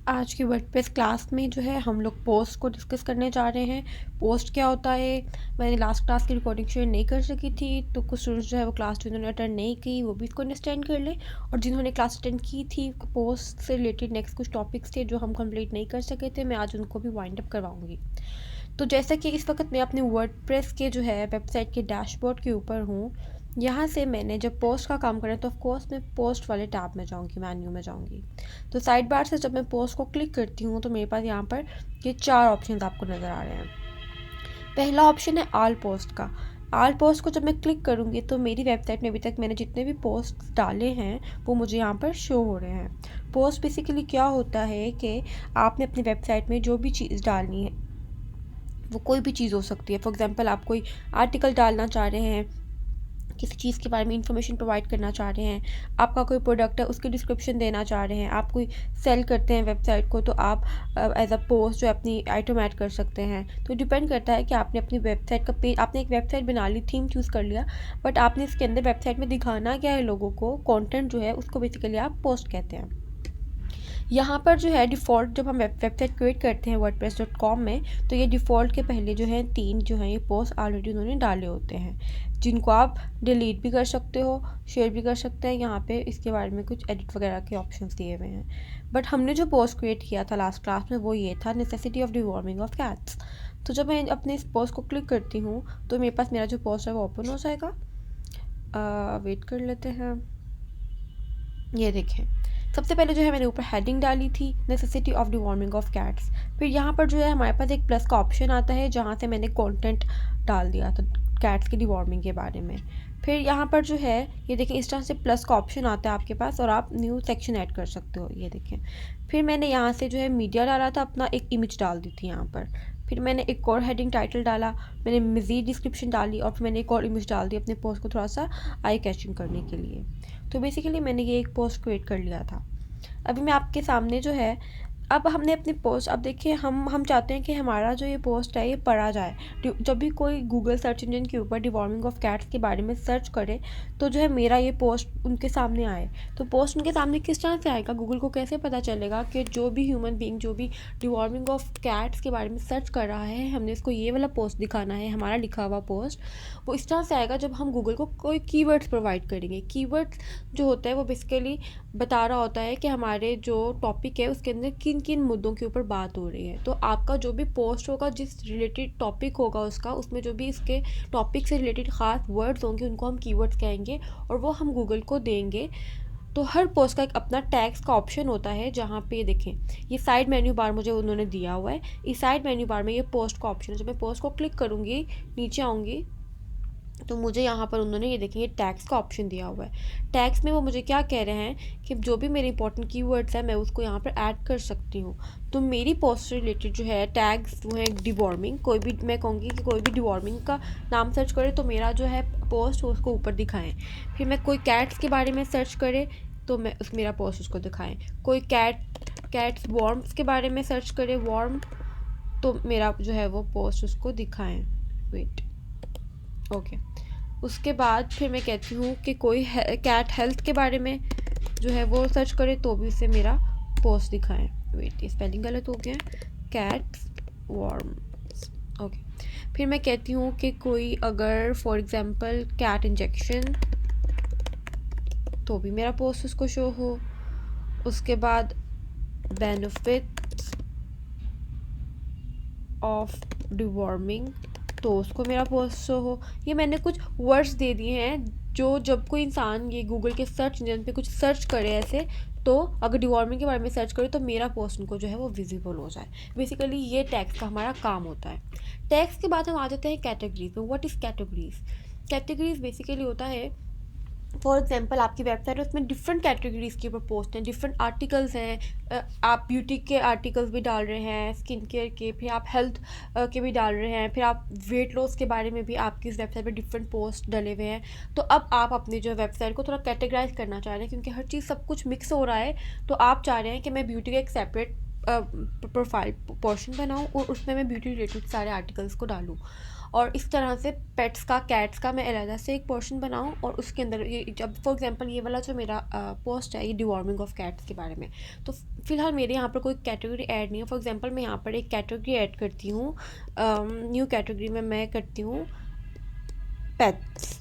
आज की WordPress class में जो है हम लोग पोस्ट को डिस्कस करने जा रहे हैं। पोस्ट क्या होता है, मैंने लास्ट क्लास की रिकॉर्डिंग शेयर नहीं कर सकी थी, तो कुछ स्टूडेंट्स जो है वो क्लास जिन्होंने अटेंड नहीं की वो भी इसको अंडरस्टैंड कर लें, और जिन्होंने क्लास अटेंड की थी पोस्ट से रिलेटेड नेक्स्ट कुछ टॉपिक्स थे जो हम कंप्लीट नहीं कर सके थे, मैं आज उनको भी वाइंड अप करवाऊँगी। तो जैसा कि इस वक्त मैं अपने वर्डप्रेस के जो है वेबसाइट के डैशबोर्ड के ऊपर हूँ। यहाँ से मैंने जब पोस्ट का काम करा तो ऑफकोर्स मैं पोस्ट वाले टैब में जाऊँगी, मेन्यू में जाऊँगी। तो साइड बार से जब मैं पोस्ट को क्लिक करती हूँ तो मेरे पास यहाँ पर ये 4 ऑप्शन आपको नज़र आ रहे हैं। पहला ऑप्शन है ऑल पोस्ट का। ऑल पोस्ट को जब मैं क्लिक करूँगी तो मेरी वेबसाइट में अभी तक मैंने जितने भी पोस्ट डाले हैं वो मुझे यहाँ पर शो हो रहे हैं। पोस्ट बेसिकली क्या होता है कि आपने अपनी वेबसाइट में जो भी चीज़ डालनी है, वो कोई भी चीज़ हो सकती है। फॉर एग्जांपल आप कोई आर्टिकल डालना चाह रहे हैं, किसी चीज़ के बारे में इंफॉर्मेशन प्रोवाइड करना चाह रहे हैं, आपका कोई प्रोडक्ट है उसकी डिस्क्रिप्शन देना चाह रहे हैं, आप कोई सेल करते हैं वेबसाइट को, तो आप एज अ पोस्ट जो अपनी आइटम ऐड कर सकते हैं। तो डिपेंड करता है कि आपने अपनी वेबसाइट का पेज, आपने एक वेबसाइट बना ली, थीम चूज़ कर लिया, बट आपने इसके अंदर वेबसाइट में दिखाना क्या है लोगों को, कंटेंट जो है उसको बेसिकली आप पोस्ट कहते हैं। यहाँ पर जो है डिफ़ॉल्ट जब हम वेबसाइट क्रिएट करते हैं wordpress.com में, तो ये डिफ़ॉल्ट के पहले जो है 3 जो हैं ये पोस्ट ऑलरेडी उन्होंने डाले होते हैं, जिनको आप डिलीट भी कर सकते हो, शेयर भी कर सकते हैं। यहाँ पे इसके बारे में कुछ एडिट वगैरह के ऑप्शंस दिए हुए हैं। बट हमने जो पोस्ट क्रिएट किया था लास्ट क्लास में वो ये था, necessity of deworming of cats. तो जब मैं अपने इस पोस्ट को क्लिक करती हूँ तो मेरे पास मेरा जो पोस्ट है वो ओपन हो जाएगा। वेट कर लेते हैं। ये देखें, सबसे पहले जो है मैंने ऊपर हेडिंग डाली थी, necessity of deworming of cats. फिर यहाँ पर जो है हमारे पास एक प्लस का ऑप्शन आता है जहाँ से मैंने कंटेंट डाल दिया था कैट्स की डिवॉर्मिंग के बारे में। फिर यहाँ पर जो है ये देखें, इस तरह से प्लस का ऑप्शन आता है आपके पास और आप न्यू सेक्शन ऐड कर सकते हो। ये देखें, फिर मैंने यहाँ से जो है मीडिया डाला था, अपना एक इमेज डाल दी थी यहाँ पर। फिर मैंने एक और हेडिंग टाइटल डाला, मैंने मज़ीद डिस्क्रिप्शन डाली और फिर मैंने एक और इमेज डाल दी अपने पोस्ट को थोड़ा सा आई कैचिंग करने के लिए। तो बेसिकली मैंने ये एक पोस्ट क्रिएट कर लिया था। अभी मैं आपके सामने जो है, अब हमने अपनी पोस्ट, अब देखिए हम चाहते हैं कि हमारा जो ये पोस्ट है ये पढ़ा जाए। जब भी कोई गूगल सर्च इंजन के ऊपर डिवॉर्मिंग ऑफ कैट्स के बारे में सर्च करे तो जो है मेरा ये पोस्ट उनके सामने आए। तो पोस्ट उनके सामने किस तरह से आएगा, गूगल को कैसे पता चलेगा कि जो भी ह्यूमन बीइंग जो भी डिवॉर्मिंग ऑफ कैट्स के बारे में सर्च कर रहा है, हमने इसको ये वाला पोस्ट दिखाना है, हमारा लिखा हुआ पोस्ट, वो इस तरह से आएगा जब हम गूगल को कोई कीवर्ड्स प्रोवाइड करेंगे। कीवर्ड्स जो होता है वो बेसिकली बता रहा होता है कि हमारे जो टॉपिक है उसके अंदर किन किन मुद्दों के ऊपर बात हो रही है। तो आपका जो भी पोस्ट होगा, जिस रिलेटेड टॉपिक होगा उसका, उसमें जो भी इसके टॉपिक से रिलेटेड ख़ास वर्ड्स होंगे उनको हम कीवर्ड्स कहेंगे और वो हम गूगल को देंगे। तो हर पोस्ट का एक अपना टैग्स का ऑप्शन होता है, जहाँ पे देखें ये साइड मेन्यू बार मुझे उन्होंने दिया हुआ है। इस साइड मेन्यू बार में ये पोस्ट का ऑप्शन है। जब मैं पोस्ट को क्लिक करूँगी, नीचे आऊँगी, तो मुझे यहाँ पर उन्होंने ये देखेंगे टैग्स का ऑप्शन दिया हुआ है। टैग्स में वो मुझे क्या कह रहे हैं कि जो भी मेरे इंपॉर्टेंट कीवर्ड्स है मैं उसको यहाँ पर ऐड कर सकती हूँ। तो मेरी पोस्ट से रिलेटेड जो है टैग्स वो है डिवॉर्मिंग, कोई भी, मैं कहूँगी कि कोई भी डिवॉर्मिंग का नाम सर्च करे तो मेरा जो है पोस्ट उसको ऊपर दिखाएँ। फिर मैं कोई कैट्स के बारे में सर्च करे तो मैं मेरा पोस्ट उसको दिखाएँ। कोई कैट्स वॉर्म्स के बारे में सर्च करे, वॉर्म, तो मेरा जो है वो पोस्ट उसको दिखाएँ। Wait, okay. उसके बाद फिर मैं कहती हूँ कि कोई कैट हेल्थ के बारे में जो है वो सर्च करे तो भी उसे मेरा पोस्ट दिखाएं। वेट, स्पेलिंग गलत हो गया, कैट्स वॉर्म्स, ओके। फिर मैं कहती हूँ कि कोई अगर फॉर एग्जांपल कैट इंजेक्शन, तो भी मेरा पोस्ट उसको शो हो। उसके बाद बेनिफिट्स ऑफ डिवॉर्मिंग, तो उसको मेरा पोस्ट शो हो। ये मैंने कुछ वर्ड्स दे दिए हैं जो जब कोई इंसान ये गूगल के सर्च इंजन पे कुछ सर्च करे ऐसे, तो अगर डिवॉर्मिंग के बारे में सर्च करे तो मेरा पोस्ट उनको जो है वो विजिबल हो जाए। बेसिकली ये टैग्स का हमारा काम होता है। टैग्स के बाद हम आ जाते हैं कैटेगरीज में। What is categories? Categories basically होता है, फॉर एग्जांपल आपकी वेबसाइट है, उसमें डिफरेंट कैटेगरीज़ के ऊपर पोस्ट हैं, डिफरेंट आर्टिकल्स हैं। आप ब्यूटी के आर्टिकल्स भी डाल रहे हैं, स्किन केयर के, फिर आप हेल्थ के भी डाल रहे हैं, फिर आप वेट लॉस के बारे में भी आपकी इस वेबसाइट पे डिफरेंट पोस्ट डले हुए हैं। तो अब आप अपनी जो वेबसाइट को थोड़ा कैटेगराइज करना चाह रहे हैं, क्योंकि हर चीज़ सब कुछ मिक्स हो रहा है। तो आप चाह रहे हैं कि मैं ब्यूटी का एक सेपरेट प्रोफाइल पोर्शन बनाऊँ और उसमें मैं ब्यूटी रिलेटेड सारे आर्टिकल्स को डालूँ। और इस तरह से पेट्स का, कैट्स का मैं अलग से एक पोर्शन बनाऊँ और उसके अंदर ये, जब फॉर एग्जांपल ये वाला जो मेरा पोस्ट है ये डिवॉर्मिंग ऑफ कैट्स के बारे में, तो फ़िलहाल मेरे यहाँ पर कोई कैटेगरी ऐड नहीं है। फॉर एग्जांपल मैं यहाँ पर एक कैटेगरी ऐड करती हूँ, न्यू कैटेगरी में मैं करती हूँ पेट्स।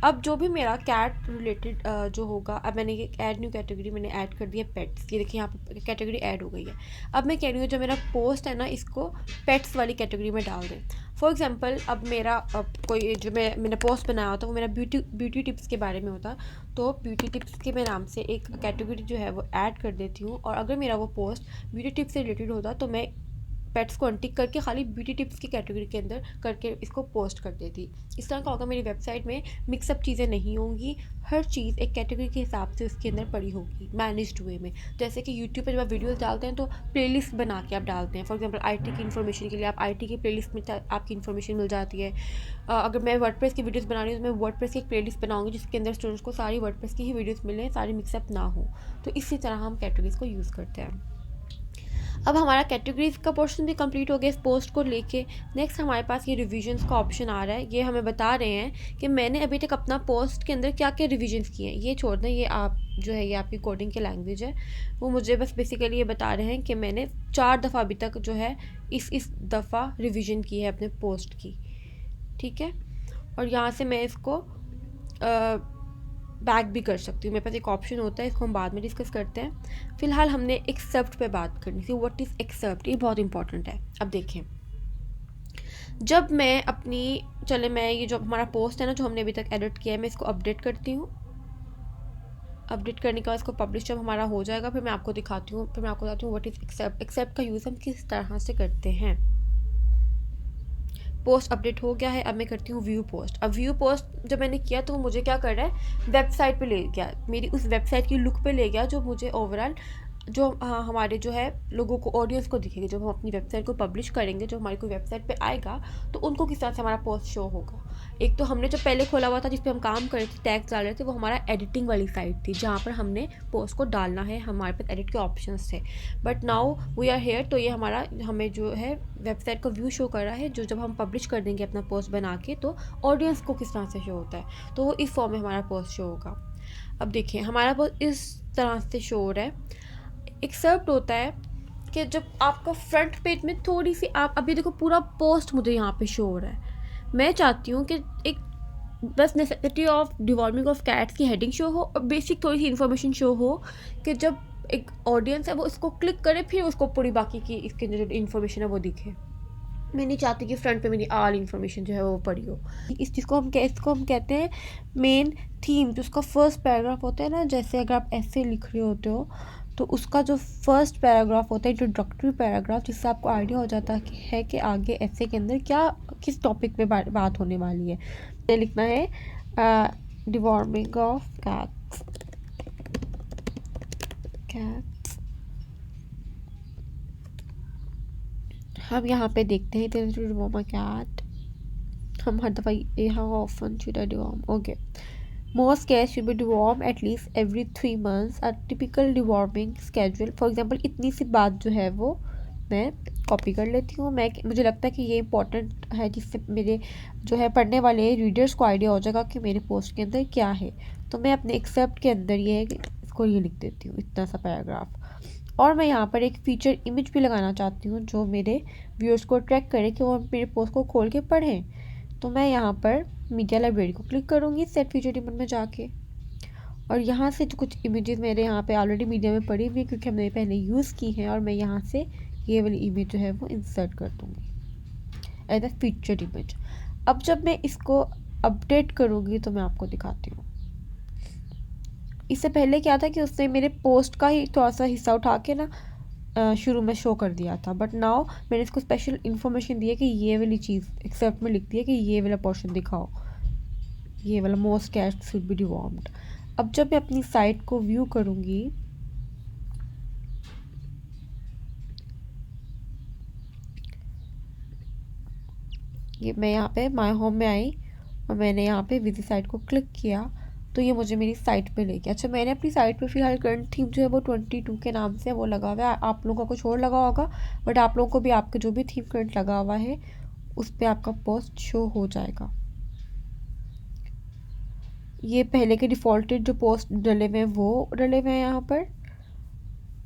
अब जो भी मेरा कैट रिलेटेड जो होगा, अब मैंने ये ऐड न्यू कैटेगरी मैंने ऐड कर दिया पेट्स, ये देखिए यहाँ पर कैटेगरी ऐड हो गई है। अब मैं कह रही हूँ जो मेरा पोस्ट है ना इसको पेट्स वाली कैटेगरी में डाल दें। फॉर एग्जांपल अब मेरा कोई जो मैंने पोस्ट बनाया होता वो मेरा ब्यूटी टिप्स के बारे में होता, तो ब्यूटी टिप्स के मैं नाम से एक कैटेगरी जो है वो ऐड कर देती हूँ। और अगर मेरा वो पोस्ट ब्यूटी टिप्स से रिलेटेड होता तो मैं पेट्स को अनटिक करके खाली ब्यूटी टिप्स की कैटेगरी के अंदर करके इसको पोस्ट कर देती। इस तरह का होगा, मेरी वेबसाइट में मिक्सअप चीज़ें नहीं होंगी, हर चीज़ एक कैटेगरी के हिसाब से उसके अंदर पड़ी होगी मैनेज्ड वे में। जैसे कि यूट्यूब पर जब आप वीडियोस डालते हैं तो प्लेलिस्ट बना के आप डालते हैं। फॉर एग्जांपल आईटी की इन्फॉर्मेशन के लिए आप आईटी की प्लेलिस्ट में आपकी इन्फॉर्मेशन मिल जाती है। अगर मैं वर्डप्रेस की वीडियोस बना रही हूँ तो मैं वर्डप्रेस की एक प्लेलिस्ट बनाऊँगी जिसके अंदर स्टूडेंट्स को सारी वर्डप्रेस की ही वीडियोज़ मिलें, सारी मिक्सअप ना हो। तो इसी तरह हम कैटेगरीज को यूज़ करते हैं। अब हमारा कैटेगरीज का पोर्शन भी कंप्लीट हो गया इस पोस्ट को लेके। नेक्स्ट हमारे पास ये रिविजन्स का ऑप्शन आ रहा है। ये हमें बता रहे हैं कि मैंने अभी तक अपना पोस्ट के अंदर क्या क्या रिविजन्स किए हैं। ये छोड़ दें, ये आप जो है ये आपकी कोडिंग की लैंग्वेज है, वो मुझे बस बेसिकली ये बता रहे हैं कि मैंने 4 दफ़ा अभी तक जो है इस दफ़ा रिविज़न की है अपने पोस्ट की, ठीक है। और यहाँ से मैं इसको बैक भी कर सकती हूँ, मेरे पास एक ऑप्शन होता है, इसको हम बाद में डिस्कस करते हैं। फ़िलहाल हमने एक्सेप्ट पे बात करनी थी। व्हाट इज़ एक्सेप्ट, ये बहुत इंपॉर्टेंट है। अब देखें, जब मैं मैं ये जो हमारा पोस्ट है ना जो हमने अभी तक एडिट किया है, मैं इसको अपडेट करती हूँ। अपडेट करने के बाद इसको पब्लिश जब हमारा हो जाएगा फिर मैं आपको दिखाती हूँ, फिर मैं आपको बताती हूँ व्हाट इज़ एक्सेप्ट। एक्सेप्ट का यूज़ हम किस तरह से करते हैं। पोस्ट अपडेट हो गया है, अब मैं करती हूँ व्यू पोस्ट। अब व्यू पोस्ट जब मैंने किया तो वो मुझे क्या कर रहा है, वेबसाइट पे ले गया, मेरी उस वेबसाइट की लुक पे ले गया जो मुझे ओवरऑल जो हमारे जो है लोगों को, ऑडियंस को दिखेगी। जब हम अपनी वेबसाइट को पब्लिश करेंगे, जो हमारी कोई वेबसाइट पे आएगा तो उनको किस तरह से हमारा पोस्ट शो होगा। एक तो हमने जो पहले खोला हुआ था जिस पे हम काम कर रहे थे, टैग्स डाल रहे थे, वो हमारा एडिटिंग वाली साइट थी जहाँ पर हमने पोस्ट को डालना है, हमारे पास एडिट के ऑप्शंस थे। But now we are here, तो ये हमारा हमें जो है वेबसाइट का व्यू शो कर रहा है, जो जब हम पब्लिश कर देंगे अपना पोस्ट बना के तो ऑडियंस को किस तरह से शो होता है, तो वो इस फॉर्म में हमारा पोस्ट शो होगा। अब देखिए हमारा पोस्ट इस तरह से शो हो रहा है। एक्सेप्ट होता है कि जब आपका फ्रंट पेज में थोड़ी सी, आप अभी देखो पूरा पोस्ट मुझे यहाँ पे शो हो रहा है। मैं चाहती हूँ कि एक बस necessity of deworming of cats की हेडिंग शो हो और बेसिक थोड़ी सी इन्फॉर्मेशन शो हो कि जब एक ऑडियंस है वो इसको क्लिक करे फिर उसको पूरी बाकी की इसके अंदर जो इन्फॉर्मेशन है वो दिखे। मैं नहीं चाहती कि फ्रंट पे मेरी ऑल इन्फॉर्मेशन जो है वो पड़ी हो। इसको हम कहते हैं मेन थीम। जो उसका फर्स्ट पैराग्राफ होता है ना, जैसे अगर आप ऐसे लिख रहे होते हो तो उसका जो फर्स्ट पैराग्राफ होता है, इंट्रोडक्टरी पैराग्राफ, जिससे आपको आइडिया हो जाता है कि आगे ऐसे के अंदर किस टॉपिक पे बात होने वाली है। ये लिखना है डिवॉर्मिंग ऑफ कैट्स। हम यहाँ पे देखते हैं डिवॉर्म कैट। हम हर दफ़ा यहाँ often should I deworm, okay. Most cats should be dewormed at least every 3 months. A typical deworming schedule, for example, इतनी सी बात जो है वो मैं कॉपी कर लेती हूँ। मुझे लगता है कि ये इंपॉर्टेंट है जिससे मेरे जो है पढ़ने वाले रीडर्स को आइडिया हो जाएगा कि मेरे पोस्ट के अंदर क्या है। तो मैं अपने एक्सेप्ट के अंदर इसको ये लिख देती हूँ, इतना सा पैराग्राफ। और मैं यहाँ पर एक फीचर इमेज भी लगाना चाहती हूँ जो मेरे व्यूअर्स को ट्रैक करे कि वो मेरे पोस्ट को खोल के पढ़ें। तो मैं यहाँ पर मीडिया लाइब्रेरी को क्लिक करूँगी सेट फीचर इमेज में जाके, और यहाँ से जो कुछ इमेजेस मेरे यहाँ पे ऑलरेडी मीडिया में पड़ी हुई है क्योंकि हमने पहले यूज़ की हैं, और मैं यहाँ से ये वाली इमेज जो है वो इंसर्ट कर दूँगी एज अ फीचर इमेज। अब जब मैं इसको अपडेट करूँगी तो मैं आपको दिखाती हूँ। इससे पहले क्या था कि उसने मेरे पोस्ट का ही थोड़ा सा हिस्सा उठा के ना शुरू में शो कर दिया था, बट नाउ मैंने इसको स्पेशल इन्फॉर्मेशन दी है कि ये वाली चीज़ एक्सेप्ट में लिख दी है कि ये वाला पोर्शन दिखाओ, ये वाला मोस्ट कैट्स शुड बी डिवॉर्म्ड। अब जब मैं अपनी साइट को व्यू करूँगी, ये मैं यहाँ पे माय होम में आई और मैंने यहाँ पे विजिट साइट को क्लिक किया तो ये मुझे मेरी साइट पे ले गया। अच्छा, मैंने अपनी साइट पे फिलहाल करंट थीम जो है वो 22 के नाम से वो लगा हुआ है। आप लोगों का कुछ और लगा होगा, बट आप लोगों को भी आपके जो भी थीम करंट लगा हुआ है उस पर आपका पोस्ट शो हो जाएगा। ये पहले के डिफ़ॉल्टेड जो पोस्ट डले हुए हैं वो डले हुए हैं यहाँ पर।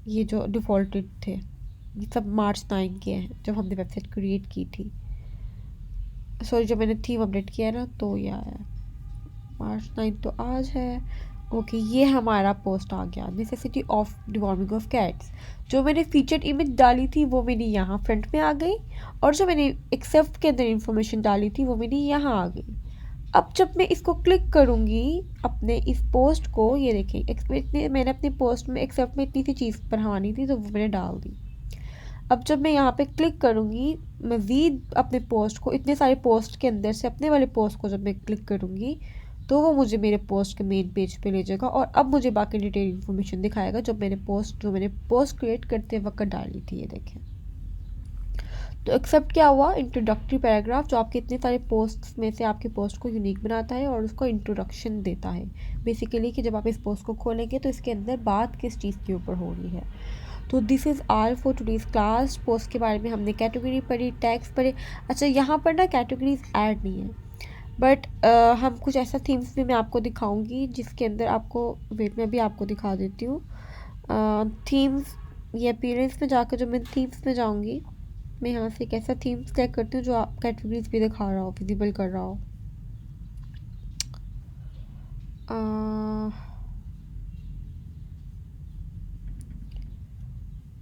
ये जो डिफ़ॉल्टेड थे ये सब मार्च 9 के हैं जब हमने वेबसाइट क्रिएट की थी। सॉरी, जब मैंने थीम अपडेट किया ना तो ये आया मार्च 9 तो आज है। ओके, ये हमारा पोस्ट आ गया, necessity of deworming of cats. जो मैंने फीचर्ड इमेज डाली थी वो मेरी यहाँ फ्रंट में आ गई, और जो मैंने एक्सेप्ट के अंदर इंफॉर्मेशन डाली थी वो मेरी यहाँ आ गई। अब जब मैं इसको क्लिक करूँगी अपने इस पोस्ट को, ये देखें मैंने अपनी पोस्ट में एक्सेप्ट में इतनी सी चीज़ बढ़ानी थी तो वो मैंने डाल दी। अब जब मैं यहाँ पे क्लिक करूँगी मज़ीद अपने पोस्ट को, इतने सारे पोस्ट के अंदर से अपने वाले पोस्ट को जब मैं क्लिक करूँगी तो वो मुझे मेरे पोस्ट के मेन पेज पे ले जाएगा, और अब मुझे बाकी डिटेल इन्फॉर्मेशन दिखाएगा जो मैंने पोस्ट क्रिएट करते वक्त डाली थी। ये देखें, तो एक्सेप्ट क्या हुआ, इंट्रोडक्टरी पैराग्राफ जो आपके इतने सारे पोस्ट्स में से आपके पोस्ट को यूनिक बनाता है और उसको इंट्रोडक्शन देता है बेसिकली कि जब आप इस पोस्ट को खोलेंगे तो इसके अंदर बात किस चीज़ के ऊपर हो रही है। तो this is all for today's class. Post के बारे में हमने कैटेगरी पढ़ी, टैग्स पढ़े। अच्छा, यहाँ पर ना कैटेगरीज ऐड नहीं है, बट हम कुछ ऐसा थीम्स भी मैं आपको दिखाऊंगी जिसके अंदर आपको, वेट में भी आपको दिखा देती हूँ थीम्स। ये अपीयरेंस में जाकर जब मैं थीम्स में जाऊँगी, मैं यहाँ से एक ऐसा थीम सेलेक्ट करती हूँ जो आप कैटेगरीज भी दिखा रहा हो, विजिबल कर रहा हो।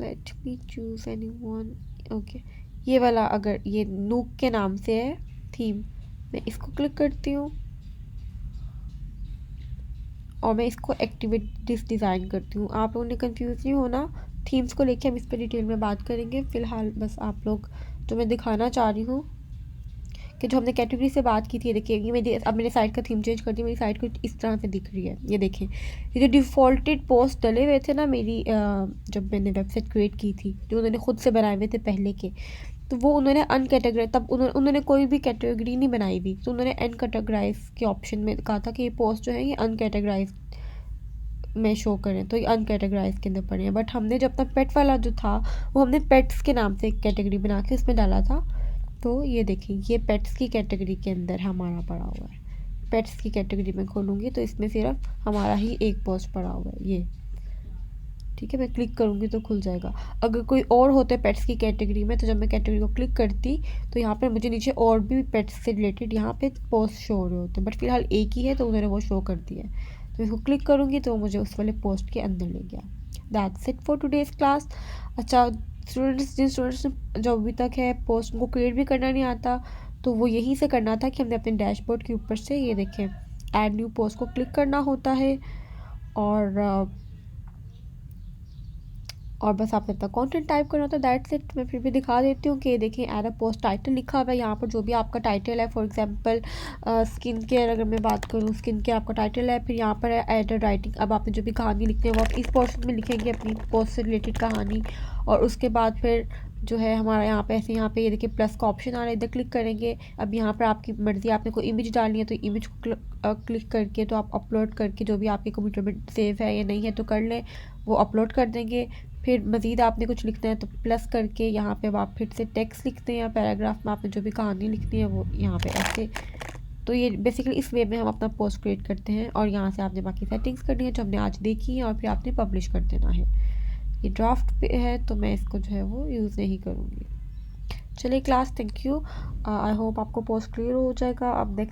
Let me choose any one. Okay, ये वाला, अगर ये नूक के नाम से है थीम, मैं इसको क्लिक करती हूँ और मैं इसको एक्टिवेट डिज़ाइन करती हूँ। आप लोगों ने कंफ्यूज नहीं होना, थीम्स को लेके हम इस पर डिटेल में बात करेंगे। फ़िलहाल बस आप लोग, जो मैं दिखाना चाह रही हूँ कि जो हमने कैटेगरी से बात की थी, देखिए ये मेरे साइट का थीम चेंज कर दी, मेरी साइट कुछ इस तरह से दिख रही है। ये देखें, ये जो डिफ़ॉल्टेड पोस्ट डले हुए थे ना मेरी, जब मैंने वेबसाइट क्रिएट की थी, जो उन्होंने ख़ुद से बनाए हुए थे पहले के, तो वो उन्होंने अनकैटेगराइज, तब उन्होंने कोई भी कैटेगरी नहीं बनाई हुई, तो उन्होंने अनकैटेगराइज के ऑप्शन में कहा था कि ये पोस्ट जो है ये अनकैटेगराइज में शो करें, तो ये अनकैटेगराइज के अंदर पड़े हैं। बट हमने जो अपना पेट वाला जो था वो हमने पेट्स के नाम से एक कैटेगरी बना के उसमें डाला था। तो ये देखिए, ये पेट्स की कैटेगरी के अंदर हमारा पड़ा हुआ है। पेट्स की कैटेगरी में खोलूँगी तो इसमें सिर्फ हमारा ही एक पोस्ट पड़ा हुआ है, ये ठीक है। मैं क्लिक करूँगी तो खुल जाएगा। अगर कोई और होते पेट्स की कैटेगरी में, तो जब मैं कैटेगरी को क्लिक करती तो यहाँ पर मुझे नीचे और भी पेट्स से रिलेटेड यहाँ पे पोस्ट शो हो रहे होते, बट फिलहाल एक ही है तो उन्होंने वो शो कर दिया है। तो इसको क्लिक करूँगी तो मुझे उस वाले पोस्ट के अंदर ले गया। That's it for today's class. अच्छा, जिन स्टूडेंट्स ने जो अभी तक है पोस्ट को क्रिएट भी करना नहीं आता, तो वो यहीं से करना था कि हमने अपने डैशबोर्ड के ऊपर से, ये देखें, ऐड न्यू पोस्ट को क्लिक करना होता है, और बस आपने अपना कंटेंट टाइप करना होता है। That's it. मैं फिर भी दिखा देती हूँ कि देखें, ऐड अ पोस्ट टाइटल लिखा हुआ है यहाँ पर, जो भी आपका टाइटल है। फॉर एग्जांपल स्किन केयर अगर मैं बात करूँ, स्किन केयर आपका टाइटल है। फिर यहाँ पर ऐड राइटिंग, अब आपने जो भी कहानी लिखनी है वो आप इस पोर्शन में लिखेंगे, अपनी पोस्ट से रिलेटेड कहानी। और उसके बाद फिर जो है हमारा यहाँ पे ऐसे, यहाँ पे ये देखिए प्लस का ऑप्शन आ रहा है, इधर क्लिक करेंगे। अब यहाँ पर आपकी मर्ज़ी, आपने कोई इमेज डालनी है तो इमेज को क्लिक करके तो आप अपलोड करके, जो भी आपके कंप्यूटर में सेव है या नहीं है तो कर लें, वो अपलोड कर देंगे। फिर मज़ीद आपने कुछ लिखना है तो प्लस करके यहाँ पे आप फिर से टेक्स्ट लिखते हैं, या पैराग्राफ में आपने जो भी कहानी लिखनी है वो यहाँ पे ऐसे। तो ये बेसिकली इस वे में हम अपना पोस्ट क्रिएट करते हैं, और यहाँ से आपने बाकी सेटिंग्स करनी है जो हमने आज देखी है, और फिर आपने पब्लिश कर देना है। ये ड्राफ्ट पे है तो मैं इसको जो है वो यूज़ नहीं करूँगी। चलिए class, thank you. I hope आपको पोस्ट क्लियर हो जाएगा। अब नेक्स्ट